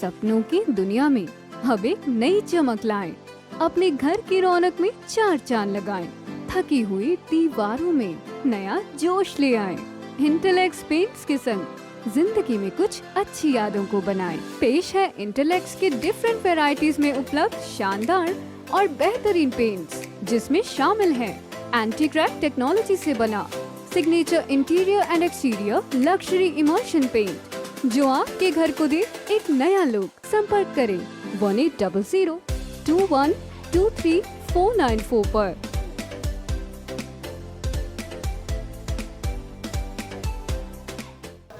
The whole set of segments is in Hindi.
सपनों की दुनिया में अब एक नई चमक लाएं। अपने घर की रौनक में चार चांद लगाएं। थकी हुई दीवारों में नया जोश ले आएं। इंटेलेक्स पेंट्स के संग जिंदगी में कुछ अच्छी यादों को बनाएं। पेश है इंटेलेक्स के डिफरेंट वैरायटीज में उपलब्ध शानदार और बेहतरीन पेंट्स, जिसमें शामिल है एंटी क्रैक टेक्नोलॉजी से बना signature interior and exterior luxury immersion paint, जो आपके घर को दे एक नया लुक। संपर्क करें 180021239494 पर।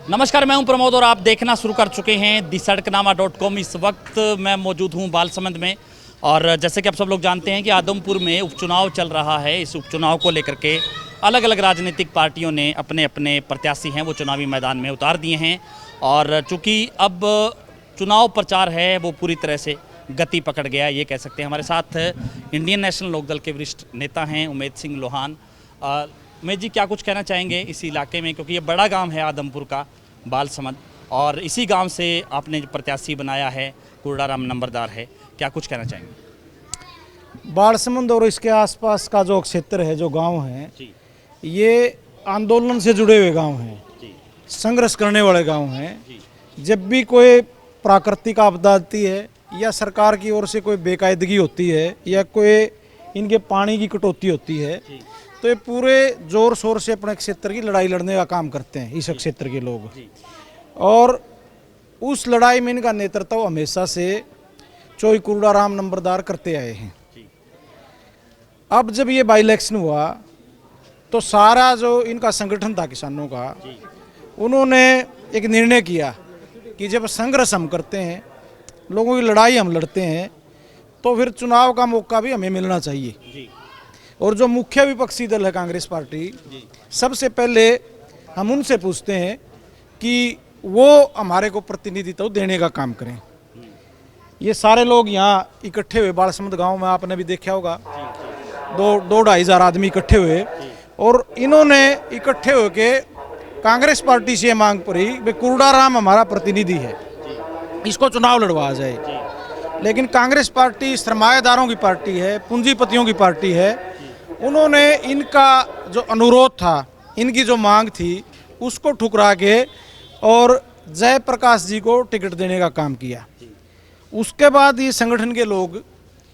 नमस्कार, मैं हूं प्रमोद और आप देखना शुरू कर चुके हैं दी-सड़कनामा.com। इस वक्त मैं मौजूद हूं बालसमंद में और जैसे कि आप सब लोग जानते हैं कि आदमपुर में उपचुनाव चल रहा है। इस उपचुनाव को लेकर के अलग अलग राजनीतिक पार्टियों ने अपने अपने प्रत्याशी हैं वो चुनावी मैदान में उतार दिए हैं और चूँकि अब चुनाव प्रचार है वो पूरी तरह से गति पकड़ गया, ये कह सकते हैं। हमारे साथ इंडियन नेशनल लोकदल के वरिष्ठ नेता हैं उमेद सिंह लोहान। उमेद जी, क्या कुछ कहना चाहेंगे इस इलाके में, क्योंकि ये बड़ा गांव है आदमपुर का बालसमंद और इसी गांव से आपने जो प्रत्याशी बनाया है कुर्डाराम नंबरदार है, क्या कुछ कहना चाहेंगे? बालसमंद और इसके आसपास का जो क्षेत्र है, जो गांव है, ये आंदोलन से जुड़े हुए गांव हैं, संघर्ष करने वाले गांव हैं। जब भी कोई प्राकृतिक आपदा आती है या सरकार की ओर से कोई बेकायदगी होती है या कोई इनके पानी की कटौती होती है, तो ये पूरे जोर शोर से अपने क्षेत्र की लड़ाई लड़ने का काम करते हैं इस क्षेत्र के लोग। और उस लड़ाई में इनका नेतृत्व हमेशा से चोई कुर्डाराम नंबरदार करते आए हैं। अब जब ये बाई इलेक्शन हुआ तो सारा जो इनका संगठन था किसानों का, उन्होंने एक निर्णय किया कि जब संघर्ष हम करते हैं, लोगों की लड़ाई हम लड़ते हैं, तो फिर चुनाव का मौका भी हमें मिलना चाहिए। और जो मुख्य विपक्षी दल है कांग्रेस पार्टी, सबसे पहले हम उनसे पूछते हैं कि वो हमारे को प्रतिनिधित्व देने का काम करें। ये सारे लोग यहाँ इकट्ठे हुए बालसमंद गांव में, आपने भी देखा होगा, 2-2.5 हज़ार आदमी इकट्ठे हुए और इन्होंने इकट्ठे होकर कांग्रेस पार्टी से मांग पड़ी कि कुर्डाराम हमारा प्रतिनिधि है, इसको चुनाव लड़वाया जाए। लेकिन कांग्रेस पार्टी सरमाएदारों की पार्टी है, पूंजीपतियों की पार्टी है। उन्होंने इनका जो अनुरोध था, इनकी जो मांग थी, उसको ठुकरा के और जयप्रकाश जी को टिकट देने का काम किया। उसके बाद ये संगठन के लोग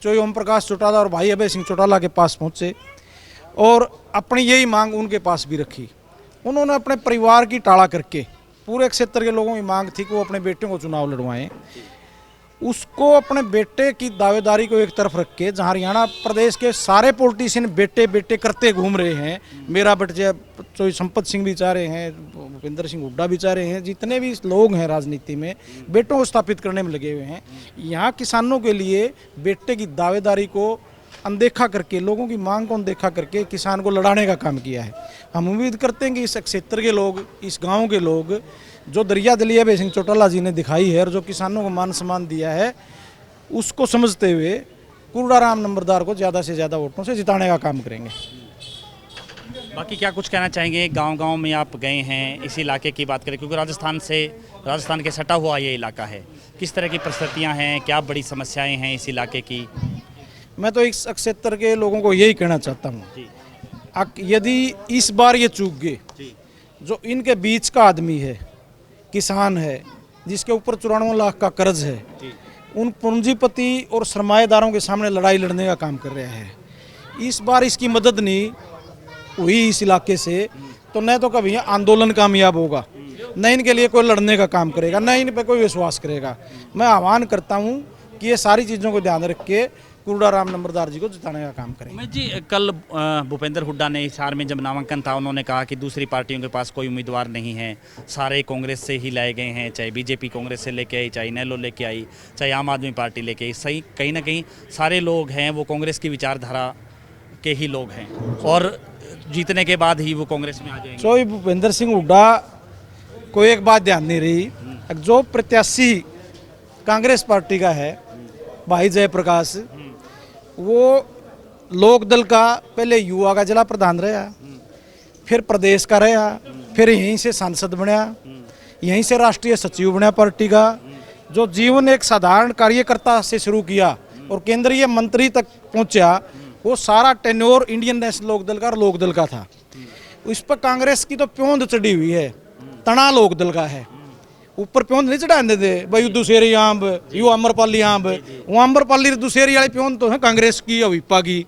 चोई ओम प्रकाश चौटाला और भाई अभय सिंह चौटाला के पास पहुँचे और अपनी यही मांग उनके पास भी रखी। उन्होंने अपने परिवार की टाला करके, पूरे क्षेत्र के लोगों की मांग थी कि वो अपने बेटे को चुनाव लड़वाएं, उसको अपने बेटे की दावेदारी को एक तरफ रख के, जहाँ हरियाणा प्रदेश के सारे पॉलिटिशियन बेटे बेटे करते घूम रहे हैं, मेरा बेटे चोई संपत सिंह भी चाह रहे हैं, भूपेंद्र सिंह हुड्डा भी चाह रहे हैं, जितने भी लोग हैं राजनीति में बेटों को स्थापित करने में लगे हुए हैं। यहाँ किसानों के लिए बेटे की दावेदारी को अनदेखा करके, लोगों की मांग को अनदेखा करके किसान को लड़ाने का काम किया है। हम उम्मीद करते हैं कि इस क्षेत्र के लोग, इस गांव के लोग, जो दरिया दली अभय सिंह चौटाला जी ने दिखाई है और जो किसानों को मान सम्मान दिया है, उसको समझते हुए कुर्डाराम नंबरदार को ज़्यादा से ज़्यादा वोटों से जिताने का काम करेंगे। बाकी क्या कुछ कहना चाहेंगे? गांव-गांव में आप गए हैं, इस इलाके की बात करें, क्योंकि राजस्थान के सटा हुआ ये इलाका है, किस तरह की परिस्थितियाँ हैं, क्या बड़ी समस्याएँ हैं इस इलाके की? मैं तो इस क्षेत्र के लोगों को यही कहना चाहता हूँ, यदि इस बार ये चूक गए, जो इनके बीच का आदमी है, किसान है, जिसके ऊपर 94 लाख का कर्ज है, उन पूंजीपति और सरमाएदारों के सामने लड़ाई लड़ने का काम कर रहा है। इस बार इसकी मदद नहीं हुई इस इलाके से, तो न तो कभी आंदोलन कामयाब होगा, न इनके लिए कोई लड़ने का काम करेगा, न इन पर कोई विश्वास करेगा। मैं आह्वान करता हूँ कि ये सारी चीज़ों को ध्यान रख के कुर्डाराम नंबरदार जी को जिताने का काम करें। उमेद जी, कल भूपेंद्र हुड्डा ने हिसार में जब नामांकन था, उन्होंने कहा कि दूसरी पार्टियों के पास कोई उम्मीदवार नहीं है, सारे कांग्रेस से ही लाए गए हैं, चाहे बीजेपी कांग्रेस से लेके आई, चाहे इनेलो लेके आई, चाहे आम आदमी पार्टी लेके आई, सही कहीं ना कहीं सारे लोग हैं वो कांग्रेस की विचारधारा के ही लोग हैं और जीतने के बाद ही वो कांग्रेस में आ जाएंगे। चोई भूपेंद्र सिंह हुड्डा को एक बात ध्यान नहीं रही, जो प्रत्याशी कांग्रेस पार्टी का है भाई जयप्रकाश, वो लोकदल का पहले युवा का जिला प्रधान रहा, फिर प्रदेश का रहा, फिर यहीं से सांसद बना, यहीं से राष्ट्रीय सचिव बना पार्टी का, जो जीवन एक साधारण कार्यकर्ता से शुरू किया और केंद्रीय मंत्री तक पहुंचा, वो सारा टेन्योर इंडियन नेशनल लोकदल का और लोकदल का था। इस पर कांग्रेस की तो प्योंद चढ़ी हुई है, तना लोकदल का है, ऊपर प्योंद नहीं चढ़ा देते भाई दुशेरी आंब यू अमरपाली आंब, वो अमरपाली दुशेरी वाली प्योंद तो है कांग्रेस की अविपा की,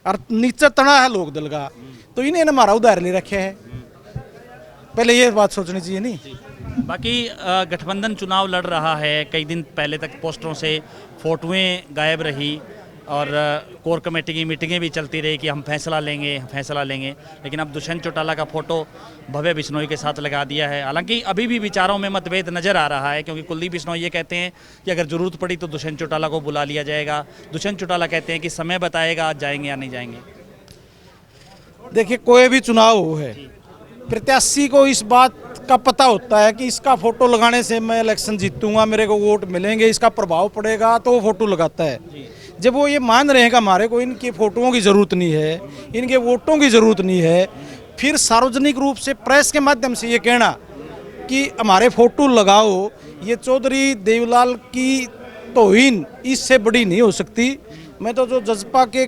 और नीचे तना है लोकदल का। तो इन्हें हमारा उधार ले रखे है, पहले ये बात सोचनी चाहिए नहीं। बाकी गठबंधन चुनाव लड़ रहा है, कई दिन पहले तक पोस्टरों से फोटोएं गायब रही और कोर कमेटी की मीटिंगें भी चलती रही कि हम फैसला लेंगे, लेकिन अब दुष्यंत चौटाला का फोटो भव्य बिश्नोई के साथ लगा दिया है। हालांकि अभी भी विचारों में मतभेद नजर आ रहा है, क्योंकि कुलदीप बिश्नोई ये कहते हैं कि अगर ज़रूरत पड़ी तो दुष्यंत चौटाला को बुला लिया जाएगा। दुष्यंत चौटाला कहते हैं कि समय बताएगा आज जाएंगे या नहीं जाएंगे। देखिए, कोई भी चुनाव हो है, प्रत्याशी को इस बात का पता होता है कि इसका फोटो लगाने से मैं इलेक्शन जीतूंगा, मेरे को वोट मिलेंगे, इसका प्रभाव पड़ेगा, तो वो फोटो लगाता है। जब वो ये मान रहे हैं कि हमारे को इनके फोटोओं की ज़रूरत नहीं है, इनके वोटों की ज़रूरत नहीं है, फिर सार्वजनिक रूप से प्रेस के माध्यम से ये कहना कि हमारे फोटो लगाओ, ये चौधरी देवलाल की तौहीन इससे बड़ी नहीं हो सकती। मैं तो जो जजपा के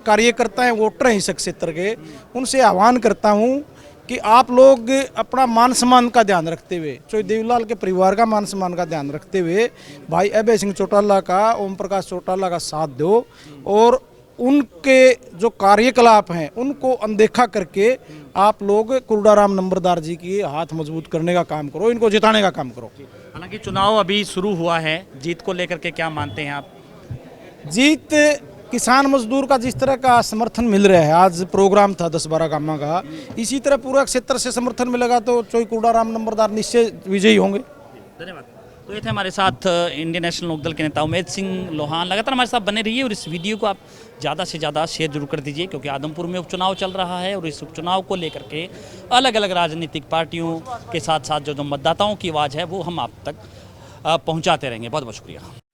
कार्यकर्ता हैं, वोटर हैं इस क्षेत्र के, उनसे आह्वान करता हूं कि आप लोग अपना मान सम्मान का ध्यान रखते हुए, चौधरी देवलाल के परिवार का मान सम्मान का ध्यान रखते हुए भाई अभय सिंह चौटाला का, ओम प्रकाश चौटाला का साथ दो और उनके जो कार्यकलाप हैं उनको अनदेखा करके आप लोग कुरडाराम नंबरदार जी की हाथ मजबूत करने का काम करो, इनको जिताने का काम करो। हालांकि चुनाव अभी शुरू हुआ है, जीत को लेकर के क्या मानते हैं आप? जीत किसान मजदूर का जिस तरह का समर्थन मिल रहा है, आज प्रोग्राम था 10-12 गांव का, इसी तरह पूरा क्षेत्र से समर्थन मिलेगा तो चौधरी कुरडाराम नंबरदार निश्चय विजयी होंगे। धन्यवाद। तो ये थे हमारे साथ इंडियन नेशनल लोकदल के नेता उमेद सिंह लोहान। लगातार हमारे साथ बने रहिए और इस वीडियो को आप ज़्यादा से ज़्यादा शेयर जरूर कर दीजिए, क्योंकि आदमपुर में उपचुनाव चल रहा है और इस उपचुनाव को लेकर के अलग अलग राजनीतिक पार्टियों के साथ साथ जो मतदाताओं की आवाज़ है वो हम आप तक पहुँचाते रहेंगे। बहुत बहुत शुक्रिया।